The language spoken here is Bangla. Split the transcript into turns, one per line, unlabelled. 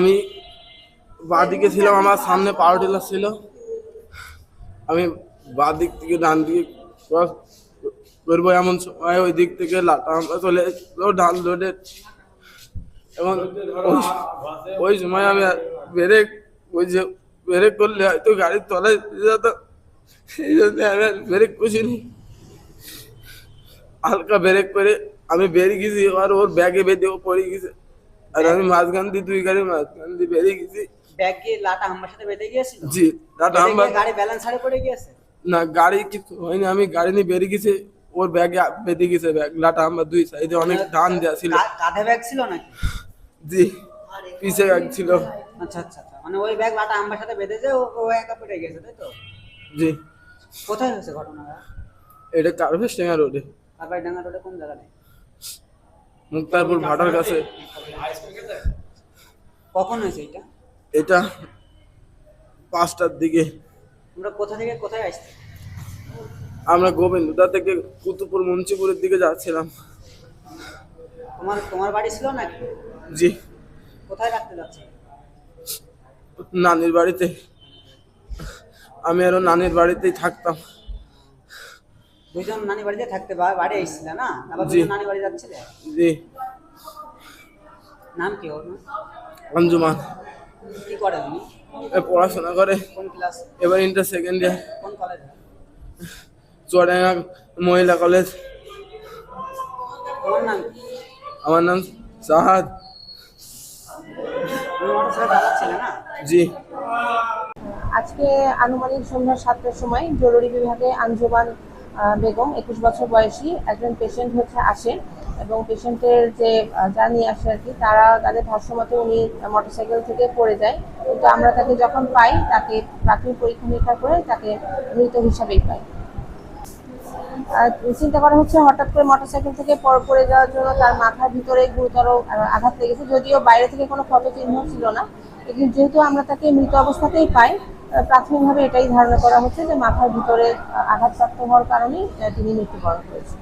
আমি বাঁ দিকে ছিলাম, আমার সামনে পাওয়ার টিলার ছিল। আমি বাঁ দিক থেকে ডান দিকে ক্রস করবো এমন সময় ওই দিক থেকে লাটা আমরা চলে এসেছিল ডান রোডে। এবং ওই সময় আমি ব্রেক, ওই যে ব্রেক করলে হয়তো গাড়ির তলায় যেত, সেই জন্য আমি ব্রেক করিনি। হালকা ব্রেক করে আমি বেরিয়ে গেছি, আর ওর ব্যাগে বেঁধে ও পড়ে গেছে, আর আমি মাঝখান দিয়ে দুই গাড়ির মাঝখান দিয়ে বেরিয়ে গেছি।
ব্যাগ গিয়ে লাটা হাম্বার সাথে বেঁধে গিয়েছিল?
জি, লাটা হাম্বার।
গাড়ি ব্যালেন্স হারিয়ে পড়ে গিয়েছে?
না, গাড়ি কিছু হয়নি, আমি গাড়ি নিয়ে বেরিয়ে গেছি, ওর ব্যাগে বেঁধে গেছে ব্যাগ। লাটা হাম্বার দুই সাইডে অনেক টান দেওয়া ছিল।
কাঁধে ব্যাগ ছিল নাকি?
জি, পিছে ব্যাগ ছিল।
আচ্ছা আচ্ছা আচ্ছা, মানে ওই ব্যাগ লাটা হাম্বার সাথে বেঁধেছে, ও একা পড়ে গেছে, তাই তো?
জি।
কোথায় হয়েছে ঘটনাটা?
এটা কার্ভেস্টেঙ্গা রোডে।
কারবাইডাঙ্গা রোডে কোন জায়গায়?
মুক্তারপুর ভাটার কাছে।
কখন হয়েছে এটা?
এটা 5টার দিকে।
তোমরা কোথা থেকে কোথায় আসতে?
আমরা গোবিন্দদা থেকে কুতুবপুর মুন্সিপুরের দিকে যাচ্ছিলাম।
তোমার বাড়ি ছিল নাকি?
জি।
কোথায় রাখতে যাচ্ছে?
নানির বাড়িতে। আমি আরো নানির বাড়িতেই থাকতাম।
দুইজন নানি বাড়িতে থাকতে বাড়ি এসেছিলে না? আবার
জি।
দুজন নানি বাড়ি যাচ্ছিলে?
জি।
নাম কি ওর?
অঞ্জুমান।
কি করে উনি?
পড়াশোনা করে,
কোন ক্লাস?
এবার ইন্টার সেকেন্ড ইয়ার।
কোন কলেজ?
চুয়াডাঙ্গা মহিলা কলেজ।
তোমার নাম কি?
আমার নাম সাহাদ।
তুমি মোটরসাইকেল চালাচ্ছিলে না?
জি।
আজকে আনুমানিক সন্ধ্যা 7টার সময় জরুরি বিভাগে আঞ্জুমান বেগম 21 বছর বয়সী একজন পেশেন্ট আসেন, এবং পেশেন্টের যে যা নিয়ে আসে আর কি, তাদের ভাষ্যমতে উনি মোটরসাইকেল থেকে পড়ে যায়। কিন্তু আমরা তাকে যখন পাই, তাকে প্রাথমিক পরীক্ষা নিরীক্ষা করে তাকে মৃত হিসাবেই পাই। চিন্তা করা হচ্ছে হঠাৎ করে মোটরসাইকেল থেকে পড়ে যাওয়ার জন্য তার মাথার ভিতরে গুরুতর আঘাত লেগেছে, যদিও বাইরে থেকে কোনো ক্ষত চিহ্ন ছিল না। কিন্তু যেহেতু আমরা তাকে মৃত অবস্থাতেই পাই, প্রাথমিকভাবে এটাই ধারণা করা হচ্ছে যে মাথার ভিতরে আঘাতপ্রাপ্ত হওয়ার কারণেই তিনি মৃত্যুবরণ করেছেন।